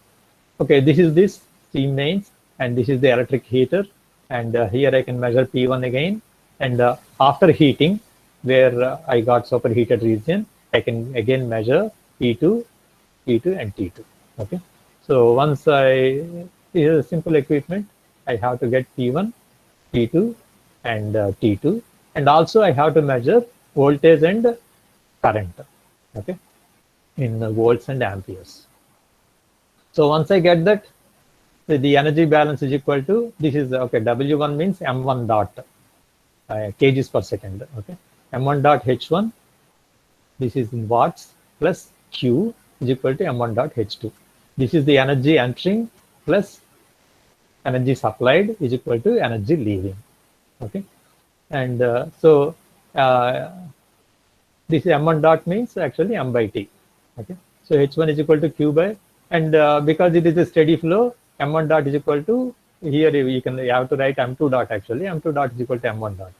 Okay, this is this steam mains, and this is the electric heater, and here I can measure P1 again, and after heating where I got superheated region, I can again measure P2 and T2. Okay, so once I use simple equipment, I have to get P1, P2, and T2, and also I have to measure voltage and current. Okay, in volts and amperes. So once I get that, the energy balance is equal to, this is okay. W1 means M1 dot kgs per second. Okay, M1 dot H1. This is in watts plus Q is equal to M1 dot H2. This is the energy entering plus energy supplied is equal to energy leaving. Okay, and so this M1 dot means actually M by T. Okay, so H1 is equal to Q by, and because it is a steady flow, M1 dot is equal to, here you have to write M2 dot actually. M2 dot is equal to M1 dot.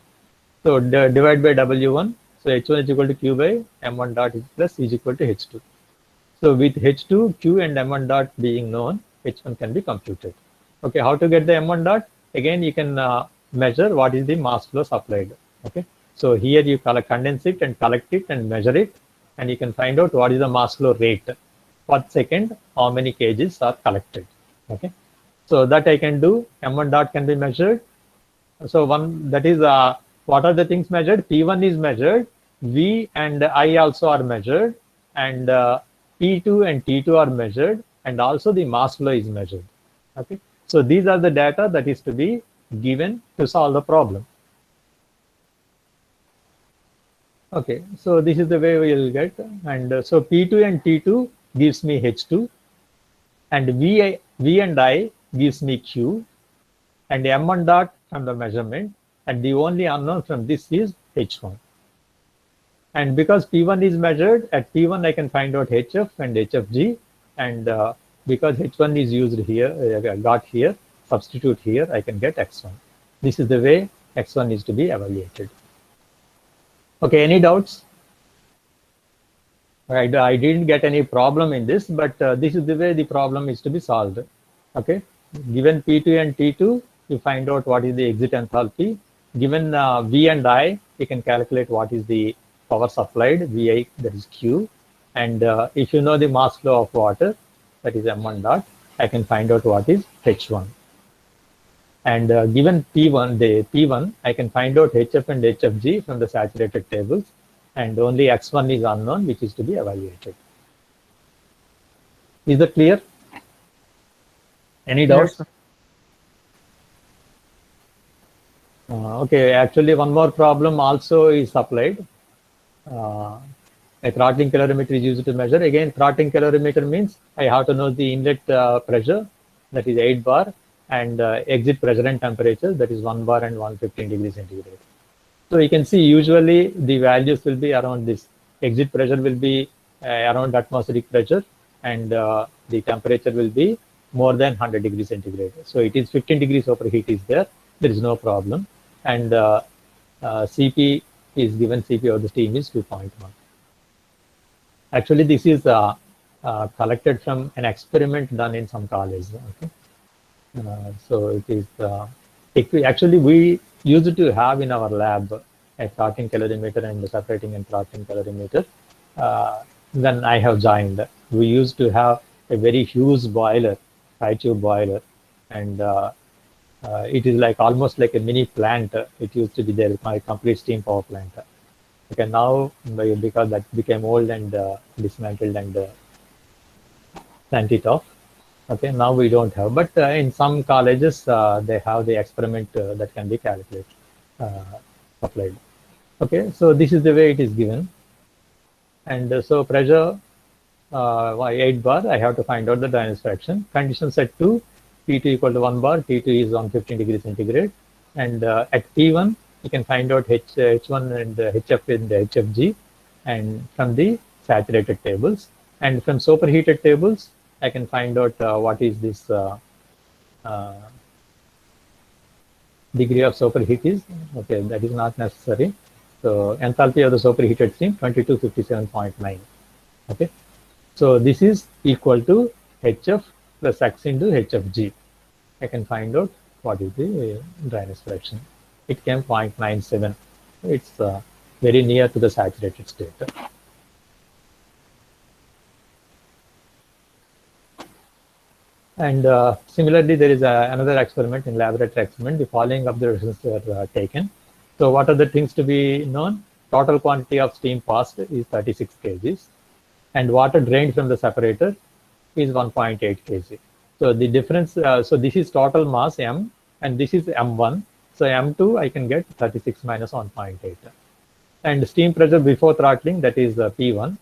So divide by W1. So H1 is equal to Q by M1 dot plus is equal to H2. So with H2, Q and M1 dot being known, H1 can be computed. Okay, how to get the M1 dot? Again, you can measure what is the mass flow supplied. Okay, so here you condense it and collect it and measure it, and you can find out what is the mass flow rate per second, how many kgs are collected. Okay, so that I can do. M1 dot can be measured. So one, that is what are the things measured? P1 is measured, V and I also are measured, and P2 and T2 are measured, and also the mass flow is measured. Okay, so these are the data that is to be given to solve the problem. Okay, so this is the way we will get, and so P2 and T2 gives me H2, and V and I gives me Q, and M1 dot from the measurement, and the only unknown from this is H1. And because P1 is measured, at P1 I can find out HF and HFG, and because H1 is used here, got here, substitute here, I can get X1. This is the way X1 is to be evaluated. Okay, any doubts? I didn't get any problem in this, but this is the way the problem is to be solved. Okay, given P2 and T2, you find out what is the exit enthalpy. Given V and I, you can calculate what is the power supplied, VI, that is Q. And if you know the mass flow of water, that is M1 dot, I can find out what is H1. And given P1, I can find out HF and HFG from the saturated tables, and only X1 is unknown, which is to be evaluated. Is that clear? Any doubts? Yes, Okay, actually one more problem also is supplied. A throttling calorimeter is used to measure. Again, throttling calorimeter means I have to know the inlet pressure, that is 8 bar, and exit pressure and temperature, that is 1 bar and 115 degrees centigrade. So you can see usually the values will be around this. Exit pressure will be around atmospheric pressure, and the temperature will be more than 100 degrees centigrade. So it is 15 degrees superheat is there. There is no problem. And CP is given, CP of the steam is 2.1. Actually, this is collected from an experiment done in some college. Okay. So it is actually we used to have in our lab a throttling calorimeter and separating and throttling calorimeter. When I have joined, we used to have a very huge boiler, high tube boiler, and it is like almost like a mini plant. It used to be there, my complete steam power plant. Okay, now because that became old and dismantled and sent it off. Okay, now we don't have, but in some colleges they have the experiment that can be calculated, applied. Okay, so this is the way it is given, and so pressure 8 bar, I have to find out the dryness fraction. Condition set to P2 equal to 1 bar, T2 is on 15 degrees centigrade, and at P1 you can find out H1 and HF in the HFG, and from the saturated tables, and from superheated tables I can find out what is this degree of superheat is. Okay, that is not necessary. So enthalpy of the superheated steam 2257.9. Okay, so this is equal to HF plus X into HFG. I can find out what is the dryness fraction. It came 0.97. It's very near to the saturated state. And similarly, there is another experiment in laboratory experiment. The following observations were taken. So what are the things to be known? Total quantity of steam passed is 36 kgs, and water drained from the separator is 1.8 kg. So the difference, so this is total mass M, and this is M1. So M2, I can get 36 minus 1.8. And steam pressure before throttling, that is P1.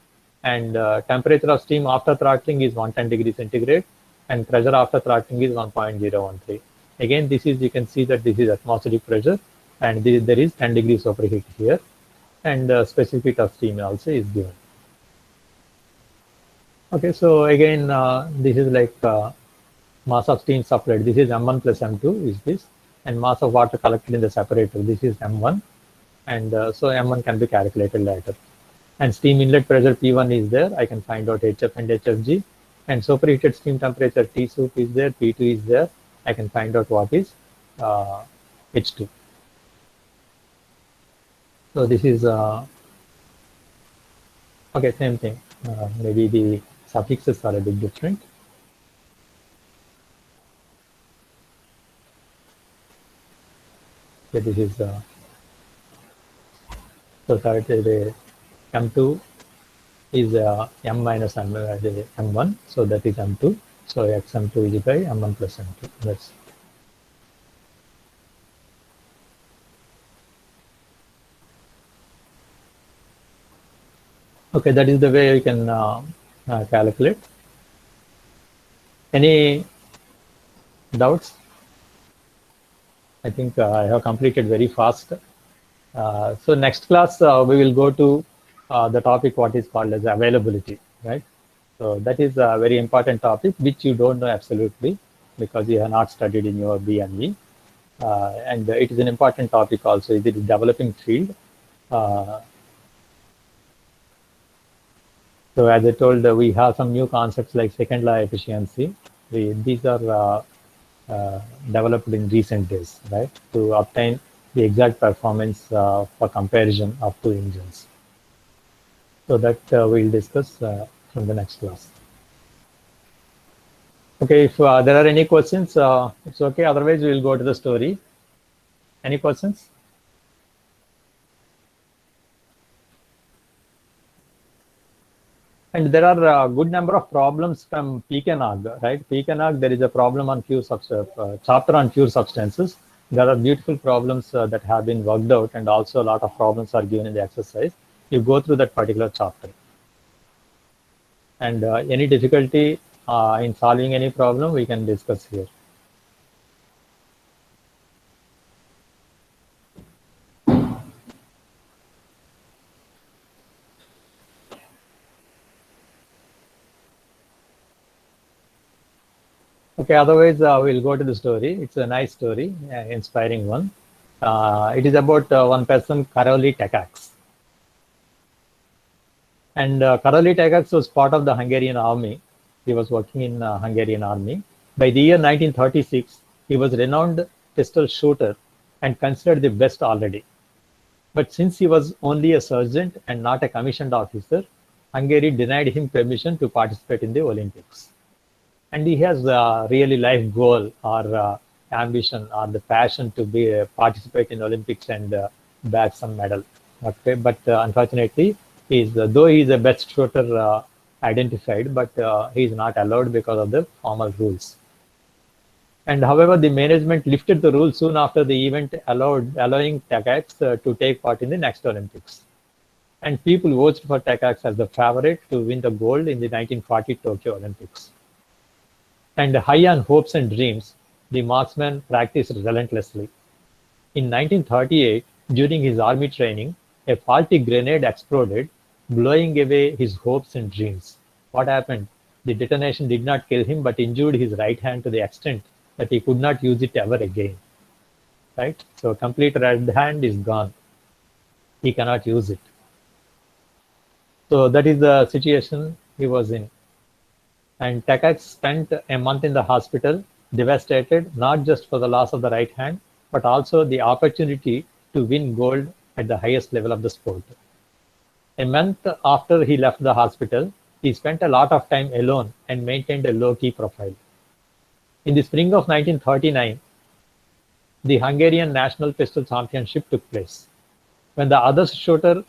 And temperature of steam after throttling is 110 degrees centigrade. And pressure after throttling is 1.013. Again, this is, you can see that this is atmospheric pressure. And there is 10 degrees superheat here. And specific heat of steam also is given. Okay, so again, this is like mass of steam supplied. This is M1 plus M2 is this, and mass of water collected in the separator. This is M1, and so M1 can be calculated later. And steam inlet pressure P1 is there. I can find out HF and HFG, and superheated steam temperature T soup is there. P2 is there. I can find out what is H2. So this is okay. Same thing. Maybe the suffixes are a bit different. So this is so that the M2 is M minus M1, so that is M2. So XM2 is by M1 plus M2. That's okay. That is the way you can calculate. Any doubts? I think I have completed very fast. So next class we will go to the topic what is called as availability, right? So that is a very important topic which you don't know absolutely because you have not studied in your BME. And it is an important topic also. It is a developing field. So as I told, we have some new concepts like second law efficiency. These are developed in recent days, right, to obtain the exact performance for comparison of two engines. So that we'll discuss from the next class. Okay, if there are any questions, it's okay. Otherwise, we will go to the story. Any questions? And there are a good number of problems from PKNOG, right? PKNOG, there is a problem on pure chapter on pure substances. There are beautiful problems that have been worked out, and also a lot of problems are given in the exercise. You go through that particular chapter. And any difficulty in solving any problem, we can discuss here. Okay, otherwise we'll go to the story. It's a nice story, inspiring one. It is about one person, Karoly Takacs. And Karoly Takacs was part of the Hungarian army. He was working in Hungarian army. By the year 1936, he was renowned pistol shooter and considered the best already. But since he was only a sergeant and not a commissioned officer, Hungary denied him permission to participate in the Olympics. And he has a really life goal or ambition or the passion to be participate in Olympics and bag some medal. Okay, but unfortunately, though he is a best shooter identified, but he is not allowed because of the formal rules. And however, the management lifted the rule soon after the event, allowing Takacs to take part in the next Olympics. And people voted for Takacs as the favorite to win the gold in the 1940 Tokyo Olympics. And high on hopes and dreams, the marksman practiced relentlessly. In 1938, during his army training, a faulty grenade exploded, blowing away his hopes and dreams. What happened? The detonation did not kill him, but injured his right hand to the extent that he could not use it ever again. Right? So complete right hand is gone. He cannot use it. So that is the situation he was in. And Takacs spent a month in the hospital, devastated not just for the loss of the right hand, but also the opportunity to win gold at the highest level of the sport. A month after he left the hospital, he spent a lot of time alone and maintained a low-key profile. In the spring of 1939, the Hungarian National Pistol Championship took place. When the other shooters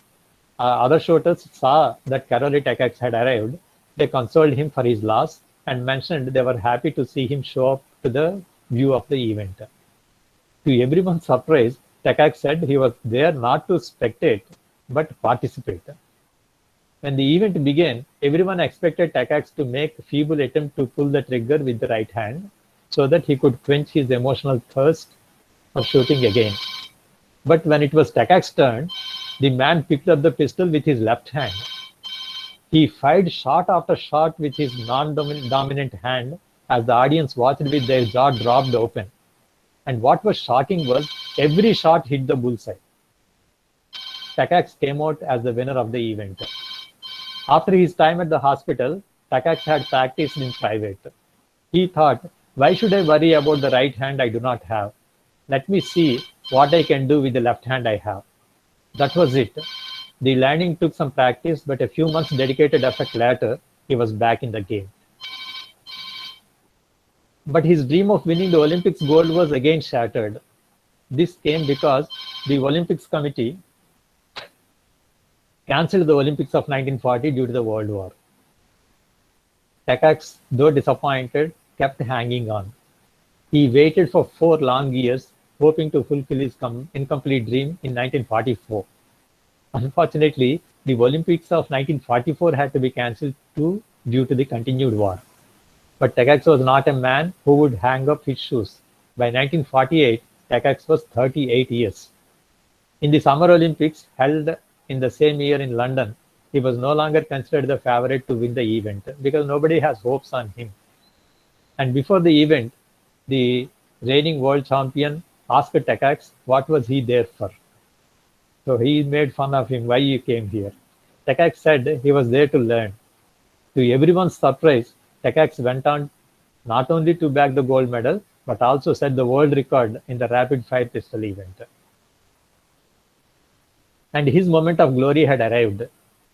saw that Karoli Takacs had arrived, they consoled him for his loss and mentioned they were happy to see him show up to the view of the event. To everyone's surprise, Takacs said he was there not to spectate, but participate. When the event began, everyone expected Takacs to make a feeble attempt to pull the trigger with the right hand so that he could quench his emotional thirst for shooting again. But when it was Takacs' turn, the man picked up the pistol with his left hand. He fired shot after shot with his non-dominant hand as the audience watched with their jaw dropped open. And what was shocking was every shot hit the bullseye. Takacs came out as the winner of the event. After his time at the hospital, Takacs had practiced in private. He thought, why should I worry about the right hand I do not have? Let me see what I can do with the left hand I have. That was it. The learning took some practice, but a few months dedicated effort later, he was back in the game. But his dream of winning the Olympics gold was again shattered. This came because the Olympics Committee cancelled the Olympics of 1940 due to the World War. Takacs, though disappointed, kept hanging on. He waited for 4 long years, hoping to fulfill his incomplete dream in 1944. Unfortunately, the Olympics of 1944 had to be cancelled too due to the continued war. But Takacs was not a man who would hang up his shoes. By 1948, Takacs was 38 years. In the Summer Olympics held in the same year in London, he was no longer considered the favorite to win the event because nobody has hopes on him. And before the event, the reigning world champion asked Takacs what was he there for. So he made fun of him, why you came here. Takacs said he was there to learn. To everyone's surprise, Takacs went on not only to bag the gold medal, but also set the world record in the rapid-fire pistol event. And his moment of glory had arrived.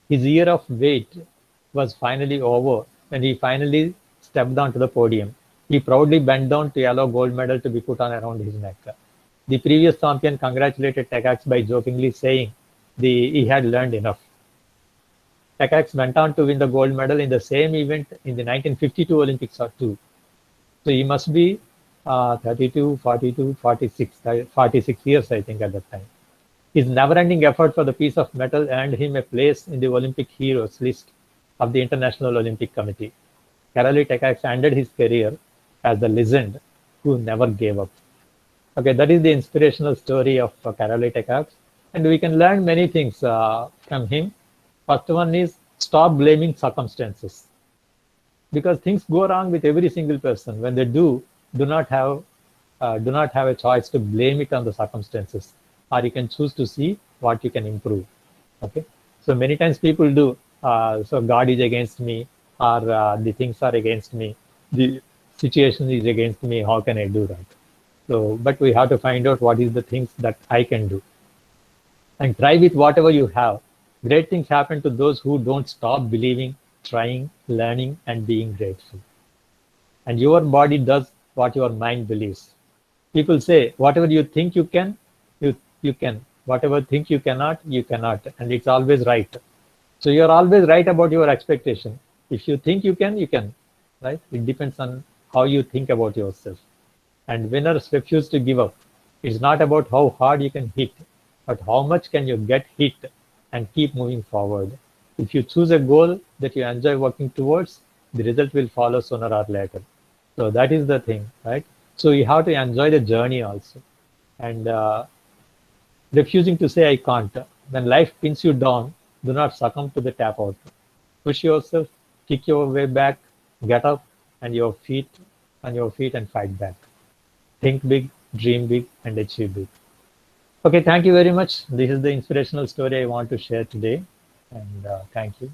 His year of wait was finally over when he finally stepped onto the podium. He proudly bent down to allow gold medal to be put on around his neck. The previous champion congratulated Takacs by jokingly saying he had learned enough. Takacs went on to win the gold medal in the same event in the 1952 Olympics too. So he must be 32, 42, 46 years, I think, at that time. His never-ending effort for the piece of metal earned him a place in the Olympic heroes list of the International Olympic Committee. Karoli Takacs ended his career as the legend who never gave up. Okay, that is the inspirational story of Karoli Takacs, and we can learn many things from him. First one is stop blaming circumstances, because things go wrong with every single person. When they do not have a choice to blame it on the circumstances, or you can choose to see what you can improve. Okay, so many times people do. So God is against me, or the things are against me, the situation is against me. How can I do that? So, but we have to find out what is the things that I can do, and try with whatever you have. Great things happen to those who don't stop believing, trying, learning, and being grateful. And your body does what your mind believes. People say, whatever you think you can, you can. Whatever you cannot, you cannot. And it's always right. So you're always right about your expectation. If you think you can, right? It depends on how you think about yourself. And winners refuse to give up. It's not about how hard you can hit, but how much can you get hit and keep moving forward. If you choose a goal that you enjoy working towards, the result will follow sooner or later. So that is the thing, right? So you have to enjoy the journey also. And refusing to say I can't. When life pins you down, do not succumb to the tap out. Push yourself, kick your way back, get up and your feet on your feet and fight back. Think big, dream big, and achieve big. Okay, thank you very much. This is the inspirational story I want to share today. And thank you.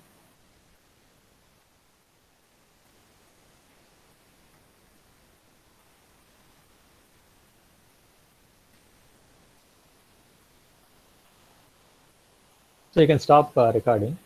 So you can stop recording.